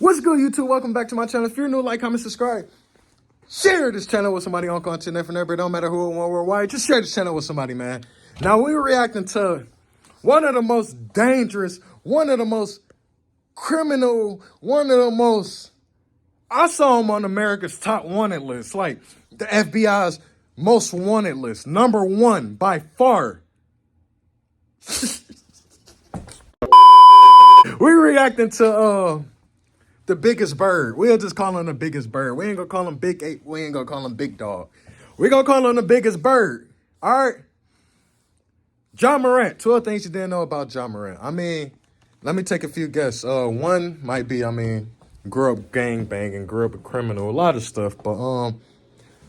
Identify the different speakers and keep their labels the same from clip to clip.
Speaker 1: What's good, YouTube? Welcome back to my channel. If you're new, like, comment, subscribe. Share this channel with somebody on content and forever. It don't matter who or why. Just share this channel with somebody, man. Now, we're reacting to one of the most dangerous, one of the most criminal, one of the most... I saw him on America's Top Wanted list, like the FBI's Most Wanted list. Number one by far. We're reacting to... the biggest bird. We'll just call him the biggest bird. We ain't gonna call him Big Ape. We ain't gonna call him Big Dog. We gonna call him the biggest bird. All right. Ja Morant. 12 things you didn't know about Ja Morant. I mean, let me take a few guesses. One might be, grew up gang banging, grew up a criminal, a lot of stuff. But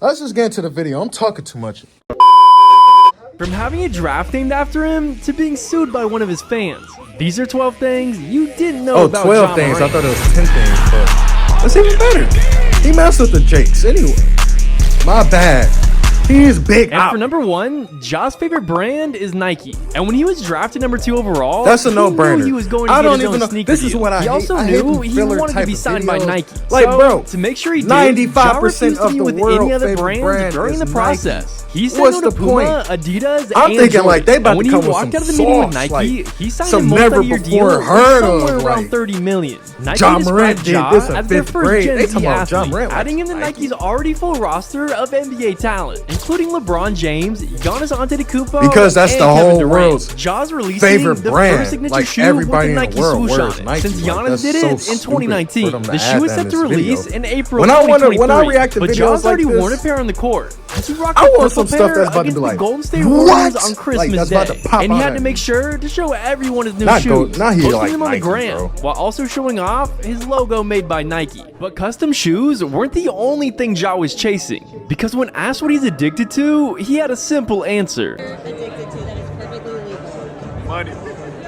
Speaker 1: let's just get into the video. I'm talking too much.
Speaker 2: From having a draft named after him to being sued by one of his fans. These are 12 things you didn't know about
Speaker 1: 12
Speaker 2: Ja
Speaker 1: things.
Speaker 2: Morant.
Speaker 1: I thought it was 10 things, but that's even better. He messed with the Jakes. Anyway, my bad. He is big.
Speaker 2: And for number one, Ja's favorite brand is Nike. And when he was drafted number 2 overall,
Speaker 1: that's a no-brainer.
Speaker 2: He was going to get his own sneaker
Speaker 1: This is
Speaker 2: deal.
Speaker 1: what I hate.
Speaker 2: He also knew he wanted to be signed by Nike.
Speaker 1: Like,
Speaker 2: so,
Speaker 1: bro,
Speaker 2: to make sure he did,
Speaker 1: 95%
Speaker 2: Ja
Speaker 1: of the
Speaker 2: with
Speaker 1: world
Speaker 2: any other
Speaker 1: favorite
Speaker 2: brands
Speaker 1: brand
Speaker 2: during
Speaker 1: is
Speaker 2: the process.
Speaker 1: Nike.
Speaker 2: He signed
Speaker 1: What's
Speaker 2: on
Speaker 1: the
Speaker 2: to Puma,
Speaker 1: point?
Speaker 2: Adidas,
Speaker 1: I'm
Speaker 2: and
Speaker 1: thinking
Speaker 2: Jordan.
Speaker 1: like they about
Speaker 2: and
Speaker 1: to come with
Speaker 2: when he walked out of the
Speaker 1: some
Speaker 2: meeting with
Speaker 1: sauce,
Speaker 2: Nike,
Speaker 1: like
Speaker 2: he signed
Speaker 1: some
Speaker 2: a
Speaker 1: never
Speaker 2: multi-year deal
Speaker 1: before heard of,
Speaker 2: somewhere around
Speaker 1: like,
Speaker 2: 30 million. Nike
Speaker 1: Ja Morant
Speaker 2: described
Speaker 1: did
Speaker 2: Ja
Speaker 1: this in
Speaker 2: as their
Speaker 1: 5th
Speaker 2: first
Speaker 1: grade.
Speaker 2: Gen
Speaker 1: They
Speaker 2: Z
Speaker 1: talking about Ja
Speaker 2: athlete,
Speaker 1: Morant like
Speaker 2: adding into Nike's already full roster of NBA talent, including LeBron James, Giannis Antetokounmpo,
Speaker 1: because that's
Speaker 2: and
Speaker 1: the
Speaker 2: Kevin
Speaker 1: whole
Speaker 2: Durant.
Speaker 1: world's
Speaker 2: Ja's releasing
Speaker 1: favorite
Speaker 2: the
Speaker 1: brand.
Speaker 2: first signature
Speaker 1: Like,
Speaker 2: shoe
Speaker 1: everybody
Speaker 2: with the
Speaker 1: in the
Speaker 2: Nike
Speaker 1: world
Speaker 2: swoosh
Speaker 1: wears
Speaker 2: on it,
Speaker 1: Nike.
Speaker 2: since
Speaker 1: Like,
Speaker 2: Giannis
Speaker 1: that's
Speaker 2: did
Speaker 1: so
Speaker 2: it in
Speaker 1: stupid
Speaker 2: 2019.
Speaker 1: for them to
Speaker 2: The
Speaker 1: add
Speaker 2: shoe is
Speaker 1: that
Speaker 2: set
Speaker 1: in
Speaker 2: to
Speaker 1: this
Speaker 2: release
Speaker 1: video.
Speaker 2: in April
Speaker 1: When I
Speaker 2: 2023.
Speaker 1: react to
Speaker 2: but
Speaker 1: videos
Speaker 2: Ja's
Speaker 1: like
Speaker 2: already
Speaker 1: this,
Speaker 2: worn a pair on the court. As he rocked
Speaker 1: I
Speaker 2: the
Speaker 1: want
Speaker 2: purple
Speaker 1: some stuff
Speaker 2: pair
Speaker 1: that's about to
Speaker 2: against
Speaker 1: be like,
Speaker 2: the Golden State
Speaker 1: what?
Speaker 2: Warriors on Christmas
Speaker 1: Like, that's
Speaker 2: Day,
Speaker 1: about to pop
Speaker 2: and he
Speaker 1: out
Speaker 2: had
Speaker 1: at
Speaker 2: to
Speaker 1: me.
Speaker 2: make sure to show everyone his new
Speaker 1: Not
Speaker 2: shoes,
Speaker 1: he
Speaker 2: posting
Speaker 1: like
Speaker 2: them on the
Speaker 1: Nike,
Speaker 2: gram,
Speaker 1: bro.
Speaker 2: while also showing off his logo made by Nike. But custom shoes weren't the only thing Ja was chasing, because when asked what he's addicted to, he had a simple answer.
Speaker 3: Addicted to that is perfectly legal.
Speaker 1: Money.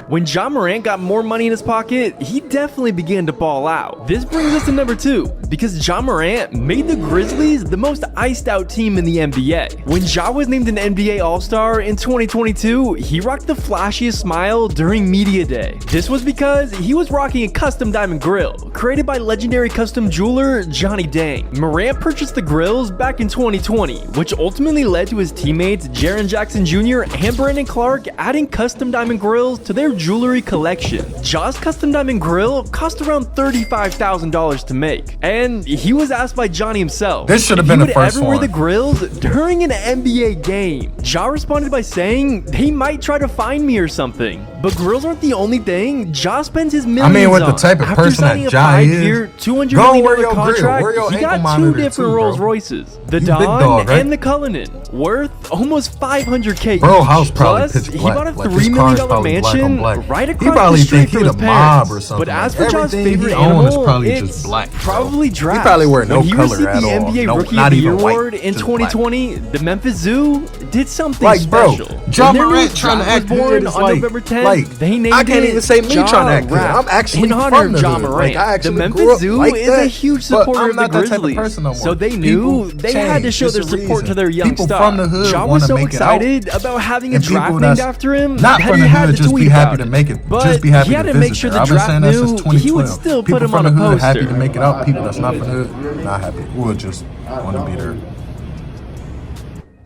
Speaker 2: When Ja Morant got more money in his pocket, he definitely began to ball out. This brings us to number 2, because Ja Morant made the Grizzlies the most iced out team in the NBA. When Ja was named an NBA All-Star in 2022, he rocked the flashiest smile during Media Day. This was because he was rocking a custom diamond grill, created by legendary custom jeweler Johnny Dang. Morant purchased the grills back in 2020, which ultimately led to his teammates Jaren Jackson Jr. and Brandon Clark adding custom diamond grills to their jewelry collection. Ja's custom diamond grill cost around $35,000 to make, and he was asked by Johnny himself
Speaker 1: This should have
Speaker 2: if
Speaker 1: been
Speaker 2: he
Speaker 1: the
Speaker 2: would
Speaker 1: first
Speaker 2: ever wear
Speaker 1: one.
Speaker 2: the grills during an NBA game. Ja responded by saying they might try to find me or something, but grills aren't the only thing Ja spends his millions
Speaker 1: with the
Speaker 2: on.
Speaker 1: type of
Speaker 2: After
Speaker 1: person that
Speaker 2: signing a
Speaker 1: Ja is,
Speaker 2: 5-year, $200
Speaker 1: go
Speaker 2: million
Speaker 1: wear your grill.
Speaker 2: contract,
Speaker 1: Wear your
Speaker 2: he
Speaker 1: ankle
Speaker 2: got 2
Speaker 1: monitor
Speaker 2: different
Speaker 1: too, bro.
Speaker 2: Rolls Royces, the
Speaker 1: You big
Speaker 2: Dawn
Speaker 1: dog, right?
Speaker 2: and the Cullinan, worth almost $500K.
Speaker 1: Bro, house probably
Speaker 2: Plus,
Speaker 1: pitch
Speaker 2: he
Speaker 1: black.
Speaker 2: bought a
Speaker 1: Like,
Speaker 2: $3
Speaker 1: his
Speaker 2: million
Speaker 1: car's probably black on
Speaker 2: mansion
Speaker 1: black.
Speaker 2: right
Speaker 1: He
Speaker 2: across
Speaker 1: probably
Speaker 2: the street
Speaker 1: think
Speaker 2: from
Speaker 1: he
Speaker 2: his
Speaker 1: the mob
Speaker 2: parents.
Speaker 1: or something.
Speaker 2: But as
Speaker 1: Like,
Speaker 2: for Ja's
Speaker 1: everything
Speaker 2: favorite
Speaker 1: he own is
Speaker 2: animal,
Speaker 1: probably
Speaker 2: it's
Speaker 1: just black, bro.
Speaker 2: probably giraffe.
Speaker 1: He probably wear no
Speaker 2: when he
Speaker 1: color
Speaker 2: received
Speaker 1: at
Speaker 2: the
Speaker 1: all.
Speaker 2: NBA
Speaker 1: No,
Speaker 2: Rookie
Speaker 1: not
Speaker 2: of the
Speaker 1: even
Speaker 2: Year
Speaker 1: white,
Speaker 2: award in
Speaker 1: just black.
Speaker 2: 2020, the Memphis Zoo did something
Speaker 1: Like, bro,
Speaker 2: special.
Speaker 1: Ja
Speaker 2: When their
Speaker 1: Morant
Speaker 2: new
Speaker 1: trying to
Speaker 2: draft
Speaker 1: act
Speaker 2: was
Speaker 1: good
Speaker 2: born
Speaker 1: is
Speaker 2: on
Speaker 1: like-
Speaker 2: November 10th,
Speaker 1: like,
Speaker 2: they named
Speaker 1: I can't
Speaker 2: it
Speaker 1: even say me
Speaker 2: Ja
Speaker 1: trying to act good.
Speaker 2: Rap
Speaker 1: I'm actually
Speaker 2: in honor
Speaker 1: from
Speaker 2: of
Speaker 1: the
Speaker 2: Ja
Speaker 1: hood.
Speaker 2: Morant.
Speaker 1: Like, I actually
Speaker 2: the
Speaker 1: grew
Speaker 2: Memphis
Speaker 1: up
Speaker 2: Zoo
Speaker 1: like
Speaker 2: is
Speaker 1: that,
Speaker 2: a huge
Speaker 1: but
Speaker 2: supporter
Speaker 1: I'm
Speaker 2: of the
Speaker 1: not that type of
Speaker 2: Grizzlies,
Speaker 1: person no more.
Speaker 2: so they
Speaker 1: People
Speaker 2: knew they had to
Speaker 1: change.
Speaker 2: show their
Speaker 1: It's a
Speaker 2: support
Speaker 1: reason.
Speaker 2: to their young
Speaker 1: People
Speaker 2: star.
Speaker 1: from the hood
Speaker 2: Ja
Speaker 1: wanna
Speaker 2: was so
Speaker 1: make it out.
Speaker 2: excited about having a
Speaker 1: And
Speaker 2: draft
Speaker 1: people
Speaker 2: named
Speaker 1: that's
Speaker 2: after him
Speaker 1: not
Speaker 2: that
Speaker 1: from
Speaker 2: he
Speaker 1: the
Speaker 2: had
Speaker 1: hood
Speaker 2: to
Speaker 1: just
Speaker 2: tweet
Speaker 1: be happy
Speaker 2: about
Speaker 1: to
Speaker 2: it.
Speaker 1: make it.
Speaker 2: But
Speaker 1: Just be happy
Speaker 2: he had
Speaker 1: to
Speaker 2: to make
Speaker 1: visit
Speaker 2: sure
Speaker 1: there.
Speaker 2: the
Speaker 1: I've been
Speaker 2: draft
Speaker 1: saying that since
Speaker 2: knew
Speaker 1: 2012.
Speaker 2: he would still put
Speaker 1: People
Speaker 2: him
Speaker 1: from
Speaker 2: on a
Speaker 1: the hood happy to
Speaker 2: poster.
Speaker 1: make it out. People that's not from the hood not happy. We'll just want to be there.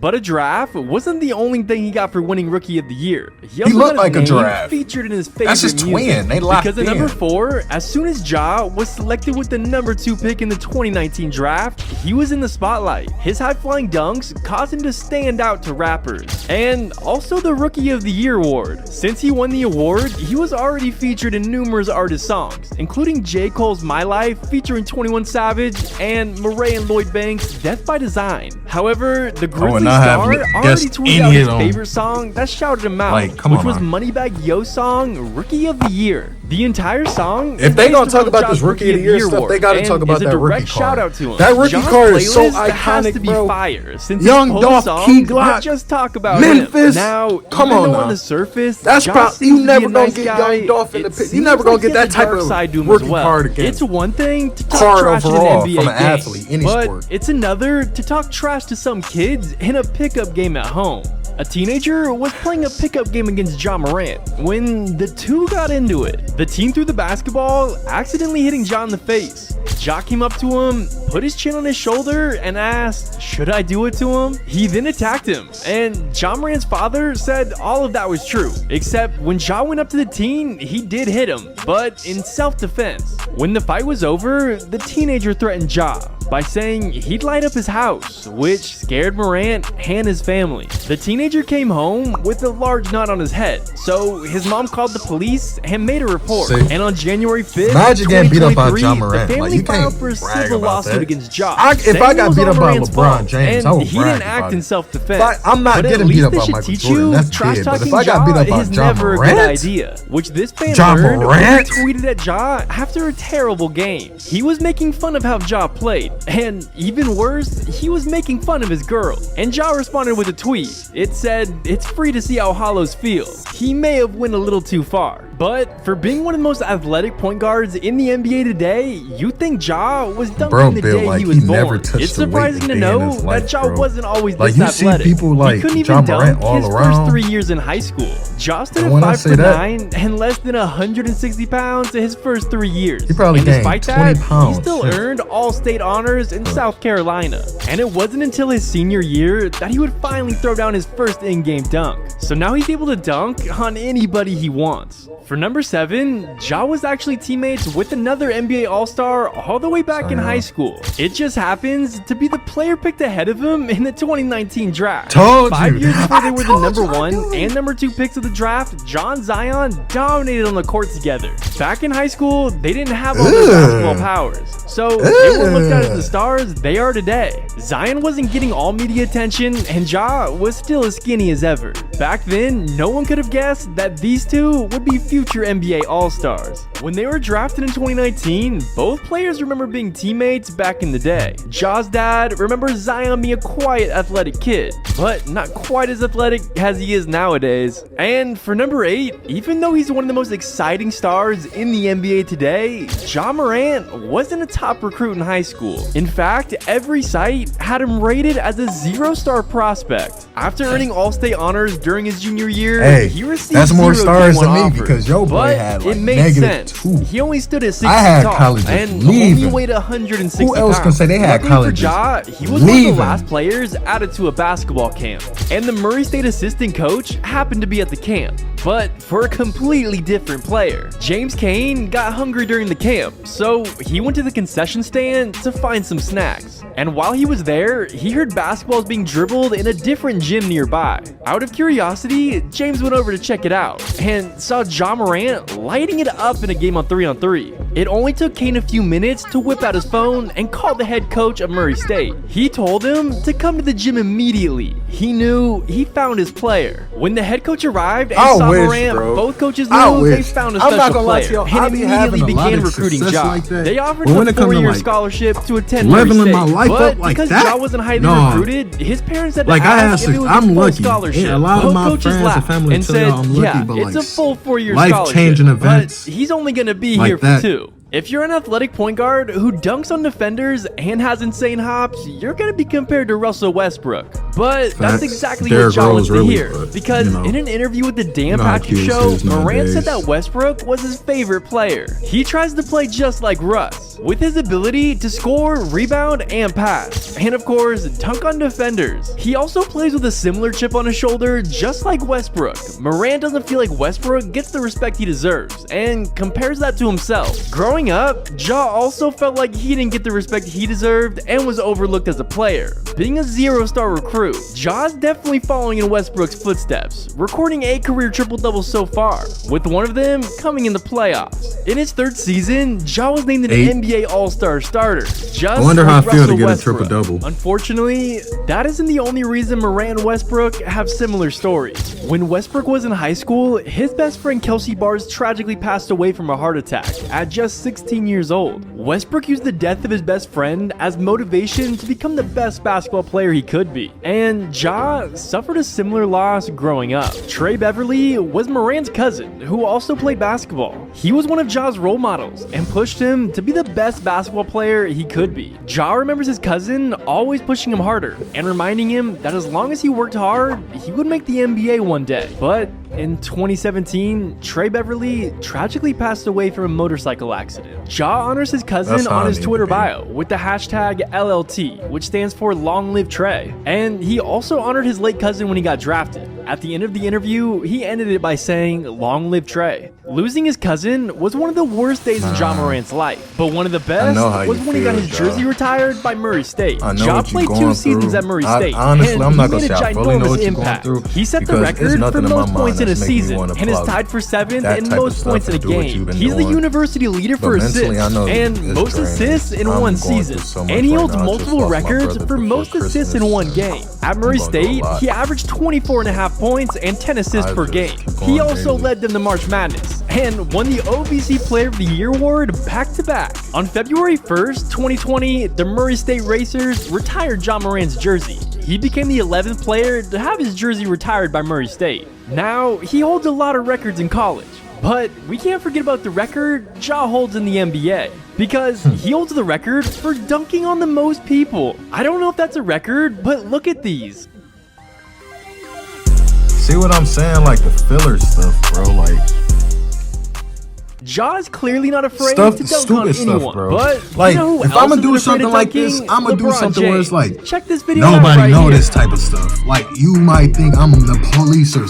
Speaker 2: But a giraffe wasn't the only thing he got for winning Rookie of the Year. He
Speaker 1: He looked
Speaker 2: got
Speaker 1: like a
Speaker 2: his name
Speaker 1: giraffe.
Speaker 2: featured in his favorite
Speaker 1: That's his
Speaker 2: music.
Speaker 1: twin. They locked
Speaker 2: Because at
Speaker 1: in.
Speaker 2: number 4, as soon as Ja was selected with the number 2 pick in the 2019 draft, he was in the spotlight. His high-flying dunks caused him to stand out to rappers. And also the Rookie of the Year award. Since he won the award, he was already featured in numerous artist songs, including J. Cole's My Life featuring 21 Savage and Murray and Lloyd Banks' Death by Design. However, the Grizzlies
Speaker 1: not have
Speaker 2: star already
Speaker 1: guessed
Speaker 2: tweeted out
Speaker 1: any
Speaker 2: his
Speaker 1: of them.
Speaker 2: favorite song that shouted him out,
Speaker 1: Like, come
Speaker 2: which
Speaker 1: on,
Speaker 2: was
Speaker 1: man.
Speaker 2: Moneybagg Yo's song, Rookie of the Year. The entire song,
Speaker 1: If they
Speaker 2: is
Speaker 1: gonna
Speaker 2: based
Speaker 1: talk
Speaker 2: around
Speaker 1: about
Speaker 2: Ja's
Speaker 1: this Rookie of the Year stuff,
Speaker 2: award,
Speaker 1: they gotta
Speaker 2: and
Speaker 1: talk about
Speaker 2: is a
Speaker 1: that
Speaker 2: direct
Speaker 1: rookie
Speaker 2: shout
Speaker 1: card.
Speaker 2: out to him.
Speaker 1: That rookie
Speaker 2: Ja's
Speaker 1: card is so
Speaker 2: playlist has
Speaker 1: iconic,
Speaker 2: to be
Speaker 1: bro.
Speaker 2: fire, since
Speaker 1: Young
Speaker 2: his
Speaker 1: Dolph,
Speaker 2: songs
Speaker 1: Key
Speaker 2: not
Speaker 1: Glock,
Speaker 2: just talk about
Speaker 1: Memphis.
Speaker 2: him. Now,
Speaker 1: Come
Speaker 2: even
Speaker 1: on
Speaker 2: though
Speaker 1: now.
Speaker 2: on the surface,
Speaker 1: That's
Speaker 2: Ja
Speaker 1: probably
Speaker 2: seems
Speaker 1: you
Speaker 2: to be
Speaker 1: never
Speaker 2: a
Speaker 1: gonna
Speaker 2: nice
Speaker 1: get
Speaker 2: guy,
Speaker 1: Young Dolph in the
Speaker 2: it
Speaker 1: pit. You
Speaker 2: seems
Speaker 1: never gonna
Speaker 2: like
Speaker 1: get
Speaker 2: there's
Speaker 1: that
Speaker 2: a
Speaker 1: type
Speaker 2: dark
Speaker 1: of
Speaker 2: side to him
Speaker 1: rookie
Speaker 2: as well.
Speaker 1: card against
Speaker 2: It's one thing to talk
Speaker 1: card
Speaker 2: trash in
Speaker 1: overall
Speaker 2: an NBA
Speaker 1: from an
Speaker 2: game,
Speaker 1: athlete, any
Speaker 2: but
Speaker 1: sport.
Speaker 2: it's another to talk trash to some kids in a pickup game at home. A teenager was playing a pickup game against Ja Morant when the two got into it. The teen threw the basketball, accidentally hitting Ja in the face. Ja came up to him, put his chin on his shoulder, and asked, "Should I do it to him?" He then attacked him, and Ja Morant's father said all of that was true, except when Ja went up to the teen, he did hit him, but in self-defense. When the fight was over, the teenager threatened Ja by saying he'd light up his house, which scared Morant and his family. The teenager came home with a large knot on his head, so his mom called the police and made a report.
Speaker 1: See?
Speaker 2: And on January 5th,
Speaker 1: Imagine getting beat up by
Speaker 2: 2023,
Speaker 1: Ja Morant.
Speaker 2: the family
Speaker 1: Like, you
Speaker 2: filed
Speaker 1: can't
Speaker 2: for a
Speaker 1: brag
Speaker 2: civil
Speaker 1: about
Speaker 2: lawsuit
Speaker 1: that.
Speaker 2: against Ja.
Speaker 1: If
Speaker 2: saying
Speaker 1: I
Speaker 2: it
Speaker 1: got
Speaker 2: was
Speaker 1: beat
Speaker 2: all
Speaker 1: up by
Speaker 2: Morant's
Speaker 1: LeBron
Speaker 2: fault,
Speaker 1: James,
Speaker 2: and
Speaker 1: I would
Speaker 2: he
Speaker 1: brag
Speaker 2: didn't act
Speaker 1: about
Speaker 2: in
Speaker 1: it.
Speaker 2: self-defense.
Speaker 1: But I'm not
Speaker 2: But at
Speaker 1: getting
Speaker 2: least
Speaker 1: beat up
Speaker 2: this
Speaker 1: by
Speaker 2: should
Speaker 1: Michael
Speaker 2: teach
Speaker 1: Jordan.
Speaker 2: you
Speaker 1: That's
Speaker 2: trash
Speaker 1: dead. But
Speaker 2: talking
Speaker 1: if I got
Speaker 2: Ja
Speaker 1: beat up by
Speaker 2: is
Speaker 1: Ja
Speaker 2: never a good
Speaker 1: Morant,
Speaker 2: idea, which this fan
Speaker 1: Ja
Speaker 2: learned when he
Speaker 1: Morant?
Speaker 2: tweeted at Ja after a terrible game. He was making fun of how Ja played, and even worse, he was making fun of his girl. And Ja responded with a tweet. It said, "It's free to see how hollows feel." He may have went a little too far, but for being one of the most athletic point guards in the NBA today, you think Ja was dunking the
Speaker 1: built
Speaker 2: day
Speaker 1: like
Speaker 2: he was
Speaker 1: he never
Speaker 2: born.
Speaker 1: touched
Speaker 2: It's
Speaker 1: the weight
Speaker 2: surprising
Speaker 1: a
Speaker 2: to
Speaker 1: day in
Speaker 2: know
Speaker 1: his life,
Speaker 2: that Ja
Speaker 1: bro.
Speaker 2: wasn't always
Speaker 1: Like,
Speaker 2: this
Speaker 1: you see
Speaker 2: athletic.
Speaker 1: people
Speaker 2: He
Speaker 1: like
Speaker 2: couldn't
Speaker 1: Ja
Speaker 2: even
Speaker 1: Morant
Speaker 2: dunk
Speaker 1: all
Speaker 2: his first
Speaker 1: around.
Speaker 2: 3 years in high school. Ja stood
Speaker 1: And
Speaker 2: at
Speaker 1: when I say that-
Speaker 2: 5'9" and less than 160 pounds in his first 3 years.
Speaker 1: He probably
Speaker 2: and
Speaker 1: gained
Speaker 2: despite
Speaker 1: 20
Speaker 2: that,
Speaker 1: pounds
Speaker 2: he still
Speaker 1: since.
Speaker 2: earned all-state honors in South Carolina. And it wasn't until his senior year that he would finally throw down his first in-game dunk. So now he's able to dunk on anybody he wants. For number 7, Ja was actually teammates with another NBA All-Star all the way back in high school. It just happens to be the player picked ahead of him in the 2019 draft.
Speaker 1: Told
Speaker 2: 5
Speaker 1: you.
Speaker 2: years before they were the
Speaker 1: Told
Speaker 2: number
Speaker 1: you I
Speaker 2: 1
Speaker 1: knew it.
Speaker 2: and number 2 picks of the draft, Ja and Zion dominated on the court together. Back in high school, they didn't have all their basketball powers, so they were looked at as the stars they are today. Zion wasn't getting all media attention, and Ja was still as skinny as ever. Back then, no one could have guessed that these two would be future NBA All-Stars. When they were drafted in 2019, both players remember being teammates back in the day. Ja's dad remembers Zion being a quiet, athletic kid, but not quite as athletic as he is nowadays. And for number 8, even though he's one of the most exciting stars in the NBA today, Ja Morant wasn't a top recruit in high school. In fact, every site had him rated as a 0-star prospect. After earning All-State honors during his junior year,
Speaker 1: Hey,
Speaker 2: he received
Speaker 1: that's more
Speaker 2: 0
Speaker 1: stars
Speaker 2: D1
Speaker 1: than me
Speaker 2: offers.
Speaker 1: because your boy
Speaker 2: But
Speaker 1: had like
Speaker 2: it made
Speaker 1: -2.
Speaker 2: sense. He only stood at 6
Speaker 1: I had
Speaker 2: feet tall
Speaker 1: colleges
Speaker 2: and
Speaker 1: leaving.
Speaker 2: only weighed 160
Speaker 1: Who else
Speaker 2: pounds.
Speaker 1: can say they had
Speaker 2: Luckily
Speaker 1: colleges
Speaker 2: for Ja, he was one of
Speaker 1: leaving?
Speaker 2: the last players added to a basketball camp, and the Murray State assistant coach happened to be at the camp, but for a completely different player. James Cain got hungry during the camp, so he went to the concession stand to find some snacks. And while he was there, he heard basketballs being dribbled in a different gym nearby. Out of curiosity, James went over to check it out and saw Ja Morant lighting it up in a game on 3-on-3. It only took Cain a few minutes to whip out his phone and call the head coach of Murray State. He told him to come to the gym immediately. He knew he found his player. When the head coach arrived and saw Morant,
Speaker 1: bro.
Speaker 2: both coaches
Speaker 1: I
Speaker 2: knew they
Speaker 1: wish.
Speaker 2: found a
Speaker 1: I'm not
Speaker 2: special
Speaker 1: gonna lie to
Speaker 2: player
Speaker 1: y'all,
Speaker 2: and
Speaker 1: I be having
Speaker 2: immediately
Speaker 1: a lot
Speaker 2: began
Speaker 1: of
Speaker 2: recruiting
Speaker 1: success
Speaker 2: Ja.
Speaker 1: like that.
Speaker 2: They offered
Speaker 1: But
Speaker 2: him
Speaker 1: when
Speaker 2: a
Speaker 1: it come to,
Speaker 2: 4-year
Speaker 1: like,
Speaker 2: scholarship to attend Murray
Speaker 1: leveling
Speaker 2: State.
Speaker 1: my life
Speaker 2: But
Speaker 1: up like
Speaker 2: because
Speaker 1: that?
Speaker 2: Ja wasn't highly
Speaker 1: No.
Speaker 2: recruited, his parents had to
Speaker 1: Like, I
Speaker 2: ask
Speaker 1: had
Speaker 2: if it was
Speaker 1: I'm
Speaker 2: a full
Speaker 1: lucky.
Speaker 2: scholarship.
Speaker 1: Yeah, a lot of
Speaker 2: Both
Speaker 1: my
Speaker 2: coaches
Speaker 1: friends and
Speaker 2: laughed
Speaker 1: family
Speaker 2: and
Speaker 1: tell
Speaker 2: said,
Speaker 1: y'all I'm lucky,
Speaker 2: yeah,
Speaker 1: but,
Speaker 2: it's
Speaker 1: like,
Speaker 2: a full 4-year
Speaker 1: life-changing
Speaker 2: scholarship,
Speaker 1: events
Speaker 2: but he's only going to be
Speaker 1: like
Speaker 2: here for
Speaker 1: that.
Speaker 2: 2. If you're an athletic point guard who dunks on defenders and has insane hops, you're going to be compared to Russell Westbrook. But that's
Speaker 1: Facts.
Speaker 2: exactly
Speaker 1: Derrick
Speaker 2: what Ja
Speaker 1: Rose
Speaker 2: wants to
Speaker 1: really,
Speaker 2: hear.
Speaker 1: but,
Speaker 2: Because
Speaker 1: you know,
Speaker 2: in an interview with the Dan
Speaker 1: know how
Speaker 2: Patrick
Speaker 1: kids
Speaker 2: Show,
Speaker 1: is
Speaker 2: Morant
Speaker 1: nowadays.
Speaker 2: said that Westbrook was his favorite player. He tries to play just like Russ, with his ability to score, rebound, and pass. And of course, dunk on defenders. He also plays with a similar chip on his shoulder, just like Westbrook. Morant doesn't feel like Westbrook gets the respect he deserves, and compares that to himself. Growing up, Ja also felt like he didn't get the respect he deserved and was overlooked as a player. Being a 0-star recruit, Ja's definitely following in Westbrook's footsteps, recording 8 career triple-doubles so far, with one of them coming in the playoffs. In his 3rd season, Ja was named an
Speaker 1: 8.
Speaker 2: NBA All-Star starter, just
Speaker 1: I wonder how
Speaker 2: like
Speaker 1: I feel to
Speaker 2: Russell
Speaker 1: get a
Speaker 2: Westbrook.
Speaker 1: triple-double.
Speaker 2: Unfortunately, that isn't the only reason Morant and Westbrook have similar stories. When Westbrook was in high school, his best friend Kelsey Bars tragically passed away from a heart attack at just 16 years old. Westbrook used the death of his best friend as motivation to become the best basketball player he could be. And Ja suffered a similar loss growing up. Trey Beverly was Morant's cousin, who also played basketball. He was one of Ja's role models and pushed him to be the best basketball player he could be. Ja remembers his cousin always pushing him harder and reminding him that as long as he worked hard, he would make the NBA one day. But in 2017, Trey Beverly tragically passed away from a motorcycle accident. Ja honors his cousin on his Twitter bio with the hashtag LLT, which stands for Long Live Trey. And he also honored his late cousin when he got drafted. At the end of the interview, he ended it by saying, "Long live Trey." Losing his cousin was one of the worst days in Ja Morant's life, but one of the best was when he got his jersey retired by Murray State. Ja played 2 seasons at Murray State,
Speaker 1: honestly,
Speaker 2: and
Speaker 1: I'm not
Speaker 2: he
Speaker 1: gonna
Speaker 2: made a
Speaker 1: say I fully know
Speaker 2: ginormous
Speaker 1: what you're going
Speaker 2: impact.
Speaker 1: through,
Speaker 2: He set the
Speaker 1: because
Speaker 2: record
Speaker 1: there's
Speaker 2: for
Speaker 1: nothing in my
Speaker 2: most
Speaker 1: mind
Speaker 2: points in a
Speaker 1: that's making me
Speaker 2: season
Speaker 1: wanna
Speaker 2: and is
Speaker 1: plug
Speaker 2: tied for 7th
Speaker 1: that
Speaker 2: in
Speaker 1: type of
Speaker 2: most
Speaker 1: stuff
Speaker 2: points in a
Speaker 1: and do what
Speaker 2: game.
Speaker 1: you've been
Speaker 2: He's the
Speaker 1: doing.
Speaker 2: university leader
Speaker 1: But
Speaker 2: for
Speaker 1: mentally,
Speaker 2: assists
Speaker 1: I know
Speaker 2: and
Speaker 1: it's
Speaker 2: most
Speaker 1: draining.
Speaker 2: assists in
Speaker 1: I'm
Speaker 2: one
Speaker 1: going through
Speaker 2: season,
Speaker 1: so much
Speaker 2: and he
Speaker 1: right
Speaker 2: holds
Speaker 1: now. I just
Speaker 2: multiple
Speaker 1: lost my
Speaker 2: records
Speaker 1: brother
Speaker 2: for
Speaker 1: before
Speaker 2: most assists in
Speaker 1: Christmas,
Speaker 2: one
Speaker 1: and
Speaker 2: game. At Murray
Speaker 1: going through a
Speaker 2: State,
Speaker 1: lot.
Speaker 2: he averaged 24.5 points and 10 assists
Speaker 1: I
Speaker 2: per
Speaker 1: just
Speaker 2: game.
Speaker 1: keep
Speaker 2: He
Speaker 1: going
Speaker 2: also
Speaker 1: daily.
Speaker 2: led them to March Madness and won the OVC Player of the Year award back-to-back. On February 1st, 2020, the Murray State Racers retired Ja Morant's jersey. He became the 11th player to have his jersey retired by Murray State. Now, he holds a lot of records in college, but we can't forget about the record Ja holds in the NBA, because he holds the record for dunking on the most people. I don't know if that's a record, but look at these.
Speaker 1: See what I'm saying? Like the filler stuff, bro. Like
Speaker 2: Ja is clearly not afraid
Speaker 1: stuff,
Speaker 2: to dunk on
Speaker 1: stupid
Speaker 2: anyone,
Speaker 1: stuff, bro.
Speaker 2: but
Speaker 1: Like,
Speaker 2: you know who
Speaker 1: if
Speaker 2: else
Speaker 1: I'ma
Speaker 2: isn't
Speaker 1: do
Speaker 2: afraid
Speaker 1: something
Speaker 2: of
Speaker 1: like this,
Speaker 2: dunking?
Speaker 1: I'ma do
Speaker 2: LeBron
Speaker 1: something where it's
Speaker 2: James.
Speaker 1: like
Speaker 2: Check this video out
Speaker 1: nobody
Speaker 2: right
Speaker 1: know
Speaker 2: here.
Speaker 1: this type of stuff. Like you might think I'm the police or